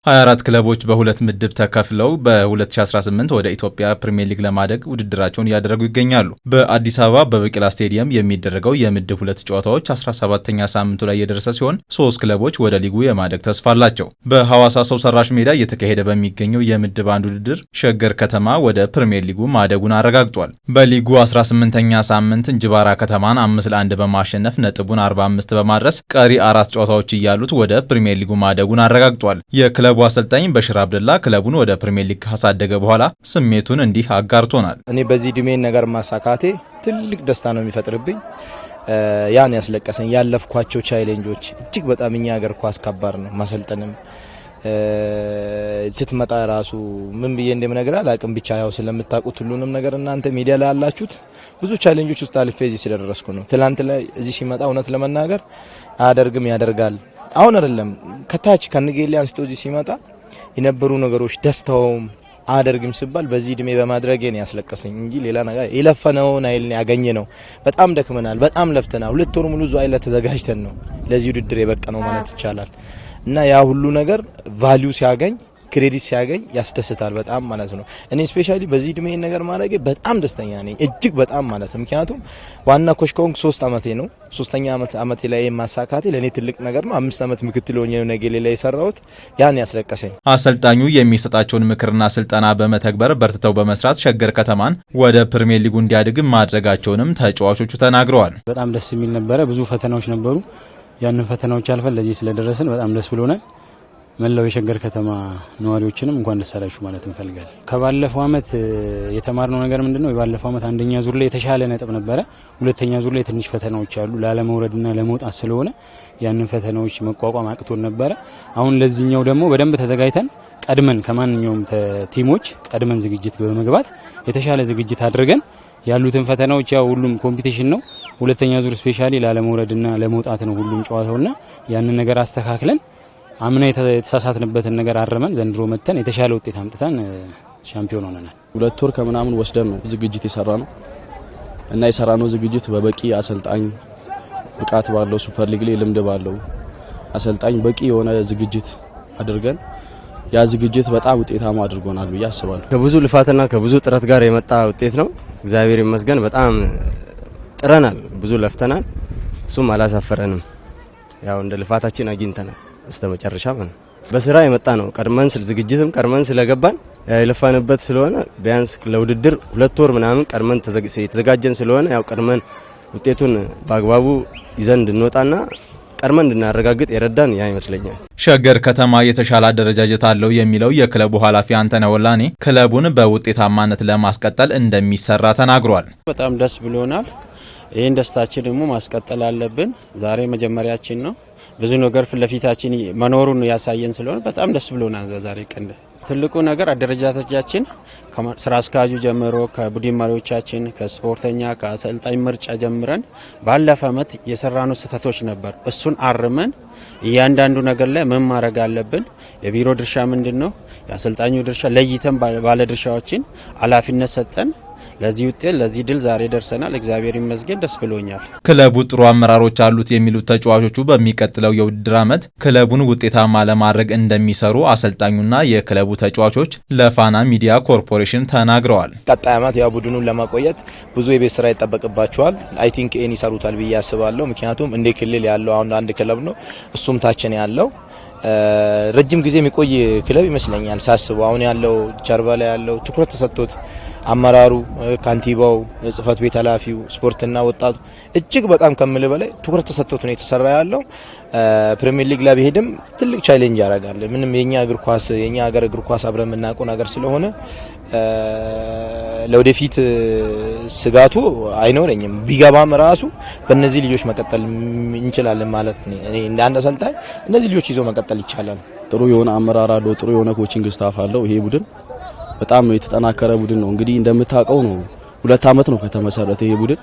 24 ክለቦች በሁለት ምድብ ተከፍለው በ2018 ወደ ኢትዮጵያ ፕሪሚየር ሊግ ለማደግ ውድድራቸውን እያደረጉ ይገኛሉ። በአዲስ አበባ በበቂላ ስቴዲየም የሚደረገው የምድብ 2 ጨዋታዎች 17ኛ ሳምንቱ ላይ የደረሰ ሲሆን 3 ክለቦች ወደ ሊጉ የማደግ ተስፋ አላቸው። በሐዋሳ ሰው ሰራሽ ሜዳ እየተካሄደ በሚገኘው የምድብ 1 ውድድር ሸገር ከተማ ወደ ፕሪሚየር ሊጉ ማደጉን አረጋግጧል። በሊጉ 18ኛ ሳምንት እንጅባራ ከተማን 5-1 በማሸነፍ ነጥቡን 45 በማድረስ ቀሪ 4 ጨዋታዎች እያሉት ወደ ፕሪሚየር ሊጉ ማደጉን አረጋግጧል። የክለቡ አሰልጣኝ በሽር አብደላ ክለቡን ወደ ፕሪሚየር ሊግ ካሳደገ በኋላ ስሜቱን እንዲህ አጋርቶናል። እኔ በዚህ እድሜን ነገር ማሳካቴ ትልቅ ደስታ ነው የሚፈጥርብኝ። ያን ያስለቀሰኝ ያለፍኳቸው ቻሌንጆች እጅግ በጣም እኛ ሀገር ኳስ ከባድ ነው። ማሰልጠንም ስትመጣ ራሱ ምን ብዬ እንደምነግር አላቅም። ብቻ ያው ስለምታውቁት ሁሉንም ነገር እናንተ ሚዲያ ላይ ያላችሁት ብዙ ቻሌንጆች ውስጥ አልፌ እዚህ ስለደረስኩ ነው። ትላንት ላይ እዚህ ሲመጣ እውነት ለመናገር አያደርግም ያደርጋል አሁን አይደለም ከታች ከንጌሊ አንስቶ እዚህ ሲመጣ የነበሩ ነገሮች ደስታውም አያደርግም ሲባል በዚህ እድሜ በማድረግ ነው ያስለቀሰኝ እንጂ ሌላ ነገር የለፈነውን አይል ያገኘ ነው። በጣም ደክመናል፣ በጣም ለፍተናል። 2 ወር ሙሉ ዙአይ ተዘጋጅተን ነው ለዚህ ውድድር የበቀነው ማለት ይቻላል። እና ያ ሁሉ ነገር ቫልዩ ሲያገኝ ክሬዲት ሲያገኝ ያስደስታል በጣም ማለት ነው። እኔ ስፔሻሊ በዚህ እድሜ ነገር ማድረግ በጣም ደስተኛ ነኝ እጅግ በጣም ማለት ነው። ምክንያቱም ዋና ኮች ከሆንኩ 3 አመቴ ነው። 3ኛ አመቴ ላይ ማሳካቴ ለኔ ትልቅ ነገር ነው። 5 አመት ምክትል ሆኜ ነው ነገሌ ላይ የሰራሁት። ያን ያስለቀሰኝ አሰልጣኙ የሚሰጣቸውን ምክርና ስልጠና በመተግበር በርትተው በመስራት ሸገር ከተማን ወደ ፕሪሚየር ሊጉ እንዲያድግ ማድረጋቸውንም ተጫዋቾቹ ተናግረዋል። በጣም ደስ የሚል ነበረ። ብዙ ፈተናዎች ነበሩ። ያንን ፈተናዎች አልፈን ለዚህ ስለደረስን በጣም ደስ ብሎናል። መላው የሸገር ከተማ ነዋሪዎችንም እንኳን ደስ አላችሁ ማለት እንፈልጋለን። ከባለፈው አመት የተማርነው ነገር ምንድነው? የባለፈው አመት አንደኛ ዙር ላይ የተሻለ ነጥብ ነበረ። ሁለተኛ ዙር ላይ ትንሽ ፈተናዎች አሉ ላለመውረድና ለመውጣት ስለሆነ ያንን ፈተናዎች መቋቋም አቅቶን ነበረ። አሁን ለዚህኛው ደግሞ በደንብ ተዘጋጅተን ቀድመን ከማንኛውም ቲሞች ቀድመን ዝግጅት በመግባት የተሻለ ዝግጅት አድርገን ያሉትን ፈተናዎች ያው ሁሉም ኮምፒቲሽን ነው። ሁለተኛ ዙር ስፔሻሊ ላለመውረድና ለመውጣት ነው ሁሉም ጨዋታውና ያንን ነገር አስተካክለን አምና የተሳሳትንበትን ነገር አረመን ዘንድሮ መተን የተሻለ ውጤት አምጥተን ሻምፒዮን ሆነናል። 2 ወር ከምናምን ወስደን ነው ዝግጅት የሰራነው እና የሰራነው ዝግጅት በበቂ አሰልጣኝ ብቃት ባለው ሱፐር ሊግ ላይ ልምድ ባለው አሰልጣኝ በቂ የሆነ ዝግጅት አድርገን ያ ዝግጅት በጣም ውጤታማ አድርጎናል ብዬ አስባለሁ። ከብዙ ልፋትና ከብዙ ጥረት ጋር የመጣ ውጤት ነው። እግዚአብሔር ይመስገን። በጣም ጥረናል፣ ብዙ ለፍተናል። እሱም አላሳፈረንም። ያው እንደ ልፋታችን አግኝተናል በስተመጨረሻ ማለት በስራ የመጣ ነው። ቀድመን ዝግጅትም ቀድመን ስለገባን የለፋንበት ስለሆነ ቢያንስ ለውድድር 2 ወር ምናምን ቀድመን የተዘጋጀን ስለሆነ ያው ቀድመን ውጤቱን በአግባቡ ይዘን እንድንወጣና ቀድመን እንድናረጋግጥ የረዳን ያ ይመስለኛል። ሸገር ከተማ የተሻለ አደረጃጀት አለው የሚለው የክለቡ ኃላፊ አንተነህ ወላኔ ክለቡን በውጤታማነት ለማስቀጠል እንደሚሰራ ተናግሯል። በጣም ደስ ብሎናል። ይህን ደስታችን ደግሞ ማስቀጠል አለብን። ዛሬ መጀመሪያችን ነው። ብዙ ነገር ፍለፊታችን መኖሩን ያሳየን ስለሆነ በጣም ደስ ብሎናል። በዛሬ ቀን ትልቁ ነገር አደረጃጀታችን ከስራ አስኪያጁ ጀምሮ ከቡድን መሪዎቻችን ከስፖርተኛ ከአሰልጣኝ ምርጫ ጀምረን ባለፈ አመት የሰራነው ስህተቶች ነበር። እሱን አርመን እያንዳንዱ ነገር ላይ ምን ማድረግ አለብን፣ የቢሮ ድርሻ ምንድነው፣ የአሰልጣኙ ድርሻ ለይተን ባለ ድርሻዎችን ኃላፊነት ሰጠን ለዚህ ውጤት ለዚህ ድል ዛሬ ደርሰናል። እግዚአብሔር ይመስገን፣ ደስ ብሎኛል። ክለቡ ጥሩ አመራሮች አሉት የሚሉት ተጫዋቾቹ በሚቀጥለው የውድድር ዓመት ክለቡን ውጤታማ ለማድረግ እንደሚሰሩ አሰልጣኙና የክለቡ ተጫዋቾች ለፋና ሚዲያ ኮርፖሬሽን ተናግረዋል። ቀጣይ ዓመት ያው ቡድኑን ለማቆየት ብዙ የቤት ስራ ይጠበቅባቸዋል። አይ ቲንክ ኤን ይሰሩታል ብዬ አስባለሁ። ምክንያቱም እንደ ክልል ያለው አሁን አንድ ክለብ ነው፣ እሱም ታችን ያለው ረጅም ጊዜ የሚቆይ ክለብ ይመስለኛል ሳስበው። አሁን ያለው ጀርባ ላይ ያለው ትኩረት ተሰጥቶት አመራሩ፣ ካንቲባው፣ ጽህፈት ቤት ኃላፊው፣ ስፖርትና ወጣቱ እጅግ በጣም ከምል በላይ ትኩረት ተሰጥቶት ነው የተሰራ ያለው። ፕሪሚየር ሊግ ላይ ቢሄድም ትልቅ ቻሌንጅ ያደርጋል። ምንም የኛ እግር ኳስ የኛ ሀገር እግር ኳስ አብረን የምናውቀው ነገር ስለሆነ ለወደፊት ስጋቱ አይኖረኝም። ቢገባም ራሱ በእነዚህ ልጆች መቀጠል እንችላለን ማለት ነው። እኔ እንደ አንድ አሰልጣኝ እነዚህ ልጆች ይዞ መቀጠል ይቻላል። ጥሩ የሆነ አመራር አለው፣ ጥሩ የሆነ ኮቺንግ ስታፍ አለው። ይሄ ቡድን በጣም የተጠናከረ ቡድን ነው። እንግዲህ እንደምታውቀው ነው 2 አመት ነው ከተመሰረተ ይሄ ቡድን።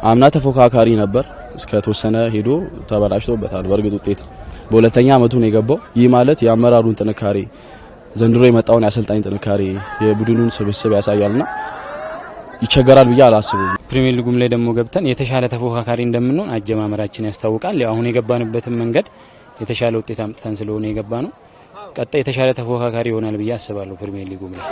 አምና ተፎካካሪ ነበር፣ እስከ ተወሰነ ሄዶ ተበላሽቶበታል። በእርግጥ ውጤት በሁለተኛ አመቱ ነው የገባው። ይህ ማለት የአመራሩን ጥንካሬ ዘንድሮ የመጣውን የአሰልጣኝ ጥንካሬ የቡድኑን ስብስብ ያሳያልና ይቸገራል ብዬ አላስብም። ፕሪሚየር ሊጉም ላይ ደግሞ ገብተን የተሻለ ተፎካካሪ እንደምንሆን አጀማመራችን ያስታውቃል። አሁን የገባንበትን መንገድ የተሻለ ውጤት አምጥተን ስለሆነ የገባ ነው። ቀጣይ የተሻለ ተፎካካሪ ይሆናል ብዬ አስባለሁ ፕሪሚየር ሊጉ ላይ